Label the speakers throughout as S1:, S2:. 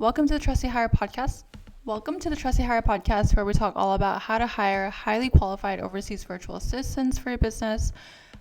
S1: Welcome to the Trustyhire Podcast. Welcome to the Trustyhire Podcast, where we talk all about how to hire highly qualified overseas virtual assistants for your business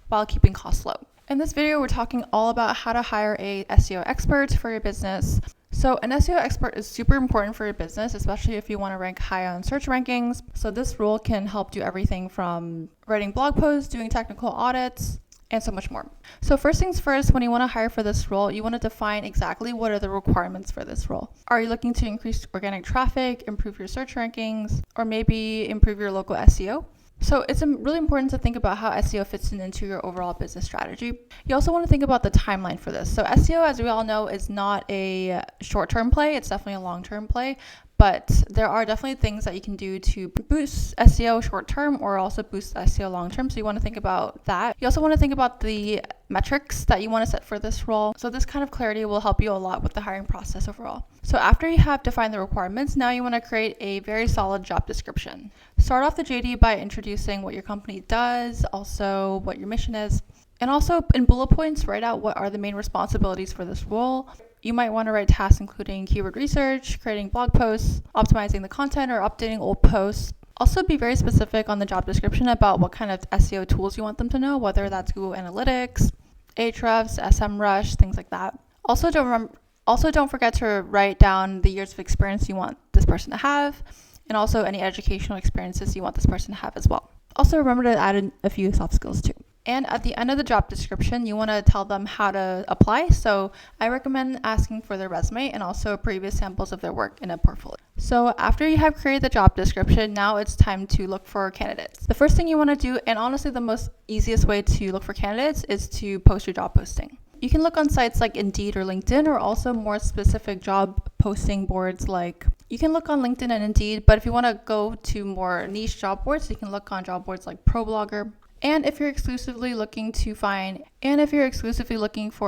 S1: while keeping costs low. In this video, we're talking all about how to hire a SEO expert for your business. So an SEO expert is super important for your business, especially if you want to rank high on search rankings. So this role can help do everything from writing blog posts, doing technical audits, and so much more. So first things first, when you want to hire for this role, you want to define exactly what are the requirements for this role. Are you looking to increase organic traffic, improve your search rankings, or maybe improve your local SEO? So it's really important to think about how SEO fits into your overall business strategy. You also want to think about the timeline for this. So SEO, as we all know, is not a short-term play. It's definitely a long-term play. But there are definitely things that you can do to boost SEO short-term or also boost SEO long-term. So you want to think about that. You also want to think about the metrics that you want to set for this role. So this kind of clarity will help you a lot with the hiring process overall. So after you have defined the requirements, now you want to create a very solid job description. Start off the JD by introducing what your company does, also what your mission is, and also in bullet points, write out what are the main responsibilities for this role. You might want to write tasks including keyword research, creating blog posts, optimizing the content, or updating old posts. Also be very specific on the job description about what kind of SEO tools you want them to know, whether that's Google Analytics, Ahrefs, SEMrush, things like that. Also don't forget to write down the years of experience you want this person to have, and also any educational experiences you want this person to have as well. Also remember to add in a few soft skills too. And at the end of the job description, you want to tell them how to apply. So I recommend asking for their resume and also previous samples of their work in a portfolio. So after you have created the job description, now it's time to look for candidates. The first thing you want to do, and honestly the most easiest way to look for candidates, is to post your job posting. You can look on sites like Indeed or LinkedIn, or also more specific job posting boards like you can look on LinkedIn and Indeed, but if you want to go to more niche job boards, you can look on job boards like ProBlogger. And if you're exclusively looking for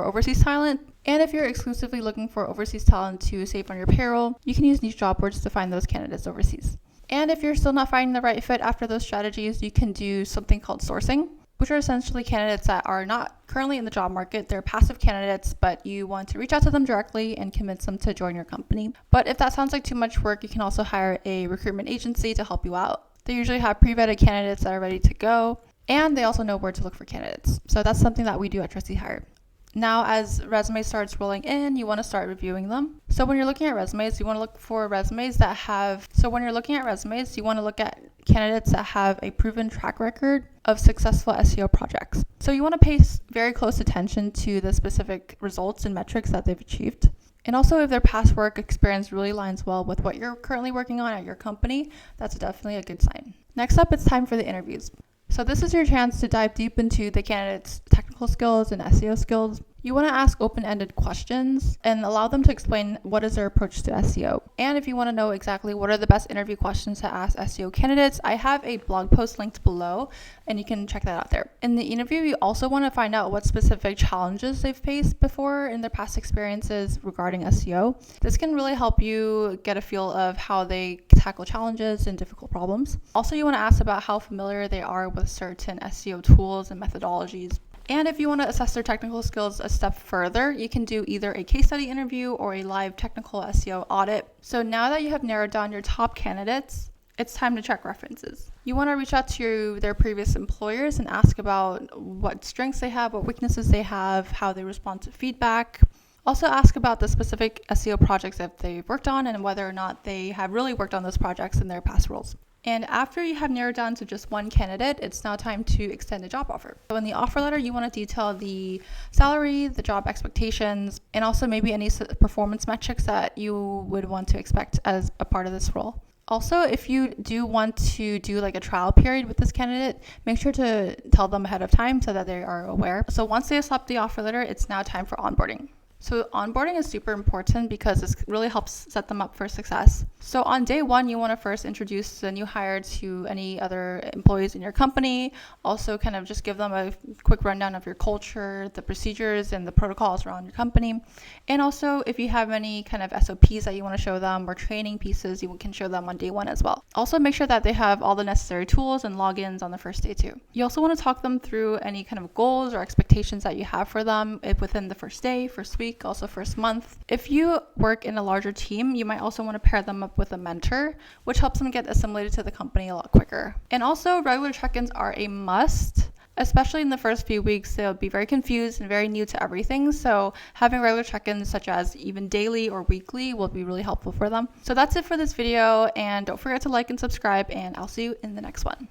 S1: overseas talent, to save on your payroll, you can use niche job boards to find those candidates overseas. And if you're still not finding the right fit after those strategies, you can do something called sourcing, which are essentially candidates that are not currently in the job market. They're passive candidates, but you want to reach out to them directly and convince them to join your company. But if that sounds like too much work, you can also hire a recruitment agency to help you out. They usually have pre-vetted candidates that are ready to go, and they also know where to look for candidates. So that's something that we do at Trustyhire. Now, as resume starts rolling in, you want to start reviewing them. So when you're looking at resumes, you want to look at candidates that have a proven track record of successful SEO projects. So you want to pay very close attention to the specific results and metrics that they've achieved. And also, if their past work experience really aligns well with what you're currently working on at your company, that's definitely a good sign. Next up, it's time for the interviews. So this is your chance to dive deep into the candidate's technical skills and SEO skills. You want to ask open-ended questions and allow them to explain what is their approach to SEO. And if you want to know exactly what are the best interview questions to ask SEO candidates, I have a blog post linked below and you can check that out there. In the interview, you also want to find out what specific challenges they've faced before in their past experiences regarding SEO. This can really help you get a feel of how they tackle challenges and difficult problems. Also, you want to ask about how familiar they are with certain SEO tools and methodologies. And if you want to assess their technical skills a step further, you can do either a case study interview or a live technical SEO audit. So now that you have narrowed down your top candidates, it's time to check references. You want to reach out to their previous employers and ask about what strengths they have, what weaknesses they have, how they respond to feedback. Also ask about the specific SEO projects that they've worked on and whether or not they have really worked on those projects in their past roles. And after you have narrowed down to just one candidate, it's now time to extend a job offer. So in the offer letter, you want to detail the salary, the job expectations, and also maybe any performance metrics that you would want to expect as a part of this role. Also, if you do want to do like a trial period with this candidate, make sure to tell them ahead of time so that they are aware. So once they accept the offer letter, it's now time for onboarding. So onboarding is super important because this really helps set them up for success. So on day one, you want to first introduce the new hire to any other employees in your company. Also kind of just give them a quick rundown of your culture, the procedures and the protocols around your company. And also if you have any kind of SOPs that you want to show them or training pieces, you can show them on day one as well. Also make sure that they have all the necessary tools and logins on the first day too. You also want to talk them through any kind of goals or expectations that you have for them if within the first day, first week, week, also first month. If you work in a larger team, you might also want to pair them up with a mentor, which helps them get assimilated to the company a lot quicker. And also, regular check-ins are a must. Especially in the first few weeks, they'll be very confused and very new to everything. So having regular check-ins such as even daily or weekly will be really helpful for them. So that's it for this video, and don't forget to like and subscribe, and I'll see you in the next one.